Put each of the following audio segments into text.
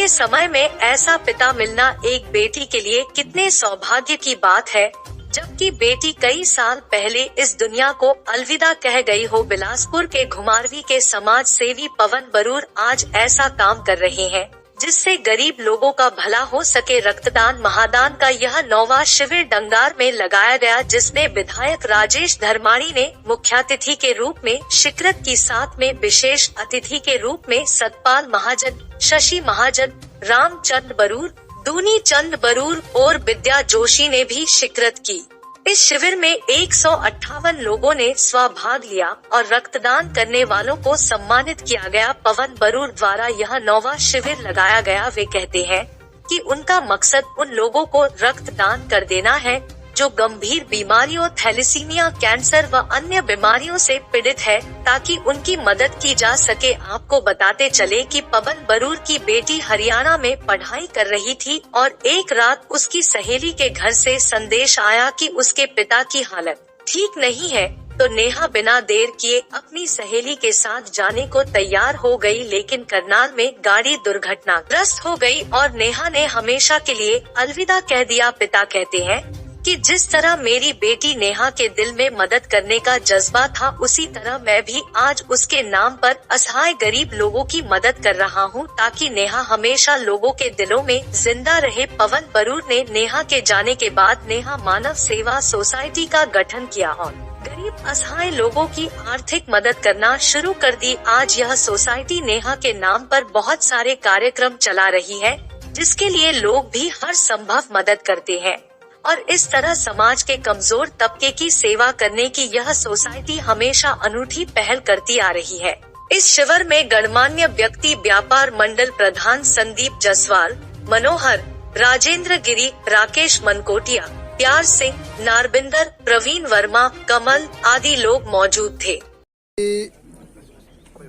के समय में ऐसा पिता मिलना एक बेटी के लिए कितने सौभाग्य की बात है, जबकि बेटी कई साल पहले इस दुनिया को अलविदा कह गई हो। बिलासपुर के घुमारवी के समाज सेवी पवन बरूर आज ऐसा काम कर रहे हैं जिससे गरीब लोगों का भला हो सके। रक्तदान महादान का यह 9वां शिविर डंगार में लगाया गया, जिसमें विधायक राजेश धर्माणी ने मुख्यातिथि के रूप में शिरकत की, साथ में विशेष अतिथि के रूप में सतपाल महाजन, शशि महाजन, रामचंद्र बरूर, दूनी चंद बरूर और विद्या जोशी ने भी शिरकत की। इस शिविर में 158 लोगों ने स्वभाग लिया और रक्तदान करने वालों को सम्मानित किया गया। पवन बरूर द्वारा यह 9वां शिविर लगाया गया। वे कहते हैं कि उनका मकसद उन लोगों को रक्तदान कर देना है जो गंभीर बीमारियों, थैलेसीमिया, कैंसर व अन्य बीमारियों से पीड़ित है, ताकि उनकी मदद की जा सके। आपको बताते चले कि पवन बरूर की बेटी हरियाणा में पढ़ाई कर रही थी और एक रात उसकी सहेली के घर से संदेश आया कि उसके पिता की हालत ठीक नहीं है, तो नेहा बिना देर किए अपनी सहेली के साथ जाने को तैयार हो गई, लेकिन करनाल में गाड़ी दुर्घटनाग्रस्त हो गई और नेहा ने हमेशा के लिए अलविदा कह दिया। पिता कहते हैं कि जिस तरह मेरी बेटी नेहा के दिल में मदद करने का जज्बा था, उसी तरह मैं भी आज उसके नाम पर असहाय गरीब लोगों की मदद कर रहा हूं, ताकि नेहा हमेशा लोगों के दिलों में जिंदा रहे। पवन बरूर ने नेहा के जाने के बाद नेहा मानव सेवा सोसाइटी का गठन किया और गरीब असहाय लोगों की आर्थिक मदद करना शुरू कर दी। आज यह सोसाइटी नेहा के नाम पर बहुत सारे कार्यक्रम चला रही है, जिसके लिए लोग भी हर संभव मदद करते हैं और इस तरह समाज के कमजोर तबके की सेवा करने की यह सोसाइटी हमेशा अनूठी पहल करती आ रही है। इस शिविर में गणमान्य व्यक्ति व्यापार मंडल प्रधान संदीप जसवाल, मनोहर, राजेंद्र गिरी, राकेश मनकोटिया, प्यार सिंह, नारबिंदर, प्रवीण वर्मा, कमल आदि लोग मौजूद थे।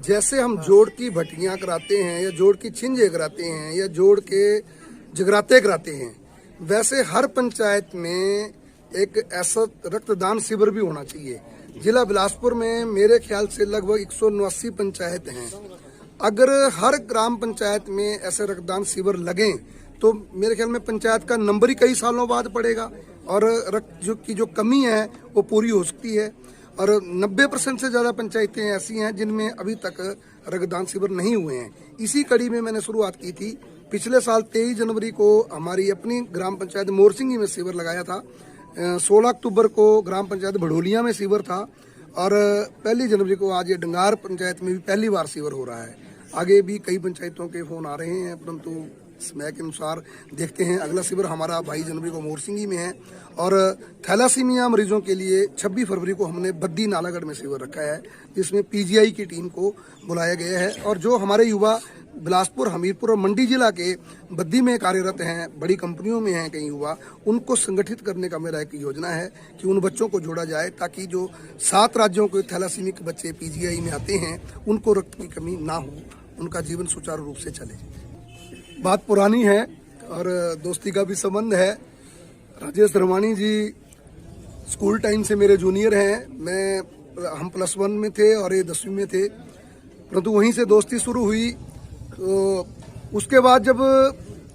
जैसे हम जोड़ की भट्टियां कराते हैं या जोड़ की छिंजे कराते हैं या जोड़ के जगराते कराते हैं, वैसे हर पंचायत में एक ऐसा रक्तदान शिविर भी होना चाहिए। जिला बिलासपुर में मेरे ख्याल से लगभग 179 पंचायत हैं। अगर हर ग्राम पंचायत में ऐसे रक्तदान शिविर लगें तो मेरे ख्याल में पंचायत का नंबर ही कई सालों बाद पड़ेगा और रक्त की जो कमी है वो पूरी हो सकती है। और 90% से ज्यादा पंचायतें ऐसी हैं जिनमें अभी तक रक्तदान शिविर नहीं हुए हैं। इसी कड़ी में मैंने शुरुआत की थी। पिछले साल 23 जनवरी को हमारी अपनी ग्राम पंचायत मोरसिंगी में शिविर लगाया था। 16 अक्टूबर को ग्राम पंचायत भड़ोलिया में शिविर था और 1 जनवरी को आज ये डंगार पंचायत में भी पहली बार शिविर हो रहा है। आगे भी कई पंचायतों के फोन आ रहे हैं, परंतु समय के अनुसार देखते हैं। अगला शिविर हमारा 22 जनवरी को मोरसिंगी में है और थैलासीमिया मरीजों के लिए 26 फरवरी को हमने बद्दी नालागढ़ में शिविर रखा है, जिसमें पीजीआई की टीम को बुलाया गया है। और जो हमारे युवा बिलासपुर, हमीरपुर और मंडी जिला के बद्दी में कार्यरत हैं, बड़ी कंपनियों में हैं कई युवा, उनको संगठित करने का मेरा एक योजना है कि उन बच्चों को जोड़ा जाए, ताकि जो 7 राज्यों के थैलासीमिक बच्चे पीजीआई में आते हैं उनको रक्त की कमी ना हो, उनका जीवन सुचारू रूप से चले। बात पुरानी है और दोस्ती का भी संबंध है। राजेश धर्माणी जी स्कूल टाइम से मेरे जूनियर हैं। हम +1 में थे और ये 10वीं में थे, परंतु वहीं से दोस्ती शुरू हुई। तो उसके बाद जब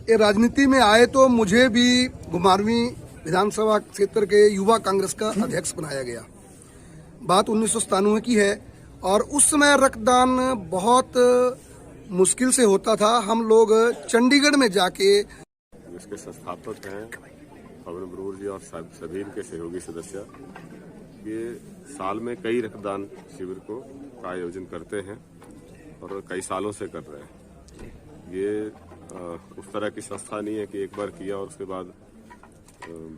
ये राजनीति में आए तो मुझे भी घुमारवी विधानसभा क्षेत्र के युवा कांग्रेस का अध्यक्ष बनाया गया। बात 1997 की है और उस समय रक्तदान बहुत मुश्किल से होता था। हम लोग चंडीगढ़ में जाके, इसके संस्थापक हैं पवन बरूर जी और सभी इनके सहयोगी सदस्य, ये साल में कई रक्तदान शिविर को आयोजन करते हैं और कई सालों से कर रहे हैं। ये उस तरह की संस्था नहीं है कि एक बार किया और उसके बाद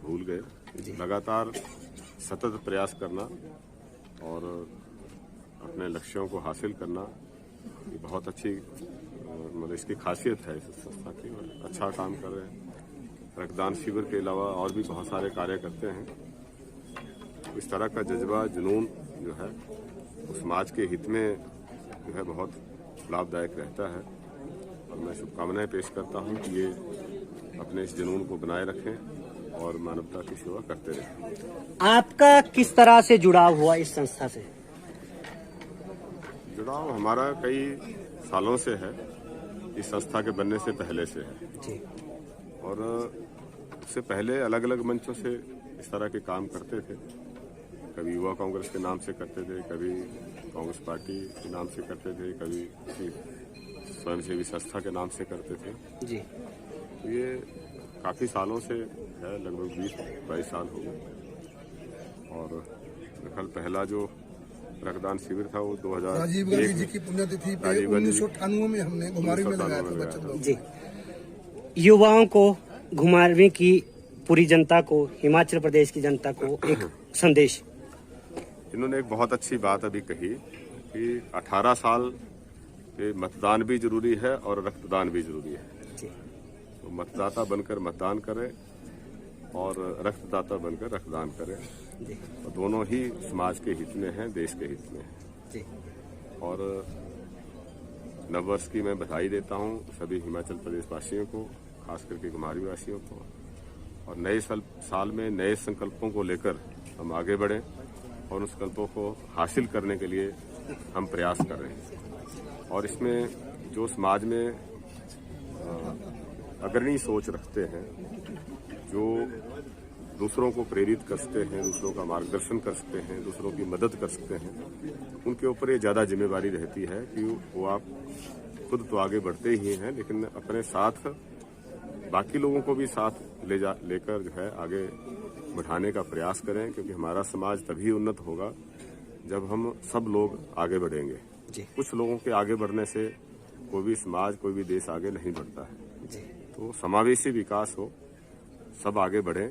भूल गए। लगातार सतत प्रयास करना और अपने लक्ष्यों को हासिल करना, ये बहुत अच्छी मतलब इसकी खासियत है इस संस्था की। अच्छा काम कर रहे हैं। रक्तदान शिविर के अलावा और भी बहुत सारे कार्य करते हैं। इस तरह का जज्बा, जुनून जो है वो समाज के हित में जो है बहुत लाभदायक रहता है और मैं शुभकामनाएं पेश करता हूं कि ये अपने इस जुनून को बनाए रखें और मानवता की सेवा करते रहें। आपका किस तरह से जुड़ाव हुआ इस संस्था से? जुड़ाव हमारा कई सालों से है इस संस्था के बनने से पहले से है जी। और उससे पहले अलग अलग मंचों से इस तरह के काम करते थे। कभी युवा कांग्रेस के नाम से करते थे, कभी कांग्रेस पार्टी के नाम से करते थे, कभी किसी स्वयंसेवी संस्था के नाम से करते थे जी। तो ये काफ़ी सालों से है, लगभग 20-22 साल हो गए। और कल पहला जो रक्तदान शिविर था वो 2000 राजीव गांधी जी की पुण्यतिथि पे 1998 में हमने घुमारवी में लगाया था बच्चों लोग। जी। युवाओं को, घुमारवी की पूरी जनता को, हिमाचल प्रदेश की जनता को एक संदेश। इन्होंने एक बहुत अच्छी बात अभी कही कि 18 साल के मतदान भी जरूरी है और रक्तदान भी जरूरी है। जी। तो मतदाता बनकर मतदान करें और रक्तदाता बनकर रक्तदान करें। जी। और दोनों ही समाज के हित में हैं, देश के हित में हैं। जी। और नववर्ष की मैं बधाई देता हूं सभी हिमाचल प्रदेश वासियों को, खास करके घुमारवी वासियों को। और नए साल में नए संकल्पों को लेकर हम आगे बढ़ें और उन संकल्पों को हासिल करने के लिए हम प्रयास कर रहे हैं। और इसमें जो समाज में अग्रणी सोच रखते हैं, जो दूसरों को प्रेरित कर सकते हैं, दूसरों का मार्गदर्शन कर सकते हैं, दूसरों की मदद कर सकते हैं, उनके ऊपर ये ज़्यादा जिम्मेवारी रहती है कि वो आप खुद तो आगे बढ़ते ही हैं, लेकिन अपने साथ बाकी लोगों को भी साथ लेकर जो है आगे बढ़ाने का प्रयास करें, क्योंकि हमारा समाज तभी उन्नत होगा जब हम सब लोग आगे बढ़ेंगे। जी। कुछ लोगों के आगे बढ़ने से कोई भी समाज, कोई भी देश आगे नहीं बढ़ता है। जी। तो समावेशी विकास हो, सब आगे बढ़ें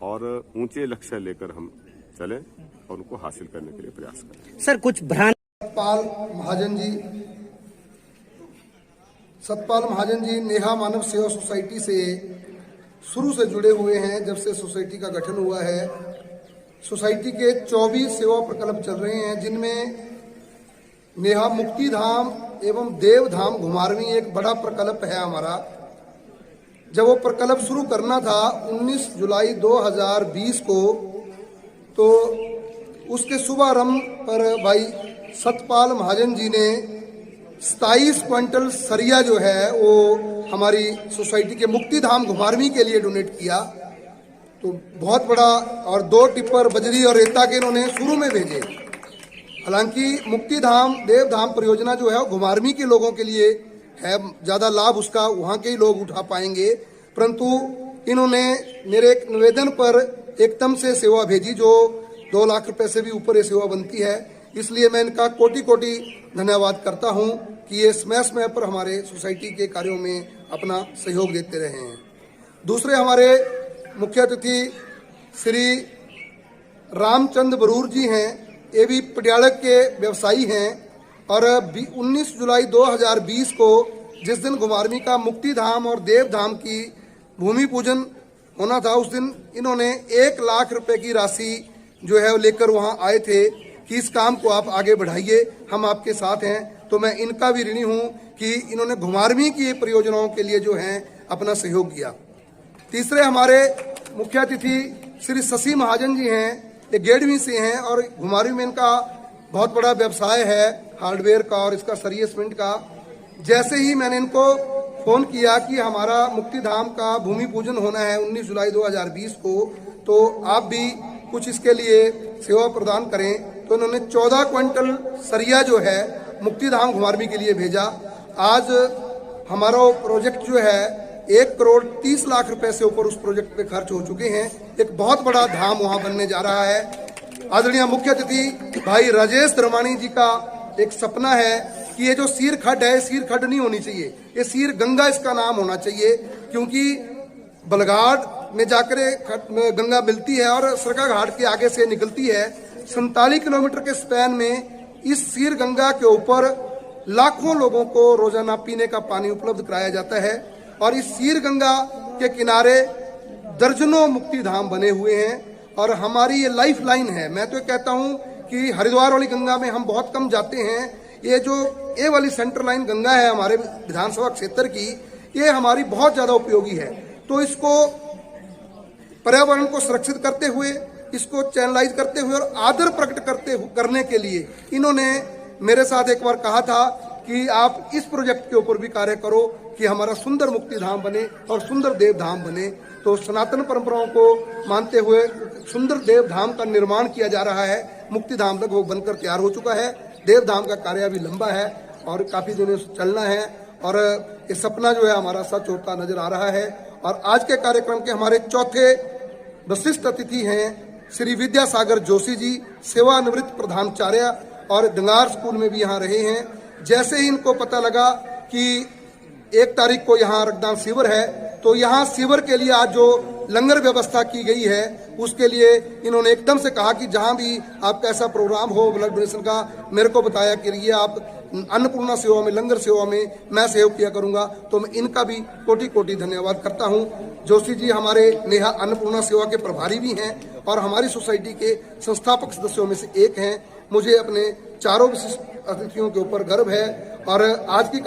और ऊंचे लक्ष्य लेकर हम चलें और उनको हासिल करने के लिए प्रयास करें। सर, कुछ सतपाल महाजन जी नेहा मानव सेवा सोसाइटी से शुरू से जुड़े हुए हैं। जब से सोसाइटी का गठन हुआ है, सोसाइटी के 24 सेवा प्रकल्प चल रहे हैं, जिनमें नेहा मुक्ति धाम एवं देव धाम घुमारवी एक बड़ा प्रकल्प है हमारा। जब वो प्रकल्प शुरू करना था 19 जुलाई 2020 को, तो उसके शुभारंभ पर भाई सतपाल महाजन जी ने 27 क्विंटल सरिया जो है वो हमारी सोसाइटी के मुक्ति धाम घुमारवी के लिए डोनेट किया। तो बहुत बड़ा, और 2 टिप्पर बजरी और रेता के इन्होंने शुरू में भेजे। हालांकि मुक्ति धाम देव धाम परियोजना जो है वो घुमारवी के लोगों के लिए है, ज्यादा लाभ उसका वहां के ही लोग उठा पाएंगे, परंतु इन्होंने मेरे एक निवेदन पर एकदम से सेवा भेजी, जो 2 लाख रुपए से भी ऊपर ये सेवा बनती है। इसलिए मैं इनका कोटि कोटि धन्यवाद करता हूं कि ये समय समय पर हमारे सोसाइटी के कार्यों में अपना सहयोग देते रहे हैं। दूसरे हमारे मुख्य अतिथि श्री रामचंद्र बरूर जी हैं। ये भी पटियाला के व्यवसायी हैं और 19 जुलाई 2020 को जिस दिन घुमारवी का मुक्ति धाम और देव धाम की भूमि पूजन होना था, उस दिन इन्होंने 1 लाख रुपए की राशि जो है वो लेकर वहां आए थे कि इस काम को आप आगे बढ़ाइए, हम आपके साथ हैं। तो मैं इनका भी ऋणी हूं कि इन्होंने घुमारवी की परियोजनाओं के लिए जो है अपना सहयोग किया। तीसरे हमारे मुख्य अतिथि श्री शशि महाजन जी हैं, ये गेडवी से हैं और घुमारवी में इनका बहुत बड़ा व्यवसाय है हार्डवेयर का और इसका सरिया सीमेंट का। जैसे ही मैंने इनको फोन किया कि हमारा मुक्ति धाम का भूमि पूजन होना है 19 जुलाई 2020 को, तो आप भी कुछ इसके लिए सेवा प्रदान करें, तो उन्होंने 14 क्विंटल सरिया जो है मुक्ति धाम घुमारवी के लिए भेजा। आज हमारा प्रोजेक्ट जो है 1 करोड़ 30 लाख रुपए से ऊपर उस प्रोजेक्ट पे खर्च हो चुके हैं। एक बहुत बड़ा धाम वहां बनने जा रहा है। आदरणीय मुख्य अतिथि भाई राजेश धर्माणी जी का एक सपना है कि ये जो सीर खड्ड है, सीर खड्ड नहीं होनी चाहिए, ये सीर गंगा इसका नाम होना चाहिए, क्योंकि बलगाड़ में जाकर गंगा मिलती है और सरका घाट के आगे से निकलती है। 47 किलोमीटर के स्पैन में इस सीर गंगा के ऊपर लाखों लोगों को रोजाना पीने का पानी उपलब्ध कराया जाता है और इस सीर गंगा के किनारे दर्जनों मुक्ति धाम बने हुए हैं और हमारी ये लाइफ लाइन है। मैं तो कहता हूं कि हरिद्वार वाली गंगा में हम बहुत कम जाते हैं। ये जो ए वाली सेंटर लाइन गंगा है हमारे विधानसभा क्षेत्र की, ये हमारी बहुत ज्यादा उपयोगी है। तो इसको पर्यावरण को सुरक्षित करते हुए, इसको चैनलाइज करते हुए और आदर प्रकट करने के लिए इन्होंने मेरे साथ एक बार कहा था कि आप इस प्रोजेक्ट के ऊपर भी कार्य करो कि हमारा सुंदर मुक्ति धाम बने और सुंदर देव धाम बने। तो सनातन परंपराओं को मानते हुए सुंदर देव धाम का निर्माण किया जा रहा है। मुक्ति धाम तक वो बनकर तैयार हो चुका है। देव धाम का कार्य अभी लंबा है और काफी दिनों से चलना है और ये सपना जो है हमारा सच होता नजर आ रहा है। और आज के कार्यक्रम के हमारे चौथे विशिष्ट अतिथि हैं श्री विद्यासागर जोशी जी, सेवानिवृत्त प्रधानाचार्य और डंगार स्कूल में भी यहाँ रहे हैं। जैसे ही इनको पता लगा कि 1 तारीख को यहाँ रक्तदान शिविर है तो यहाँ शिविर के लिए आज जो लंगर व्यवस्था की गई है उसके लिए इन्होंने एकदम से कहा कि जहाँ भी आपका ऐसा प्रोग्राम हो ब्लड डोनेशन का, मेरे को बताया कि ये आप अन्नपूर्णा सेवा में, लंगर सेवा में मैं सहयोग किया करूंगा। तो मैं इनका भी कोटि कोटि धन्यवाद करता हूं। जोशी जी हमारे नेहा अन्नपूर्णा सेवा के प्रभारी भी हैं और हमारी सोसाइटी के संस्थापक सदस्यों में से एक हैं। मुझे अपने चारों विशिष्ट अतिथियों के ऊपर गर्व है और आज की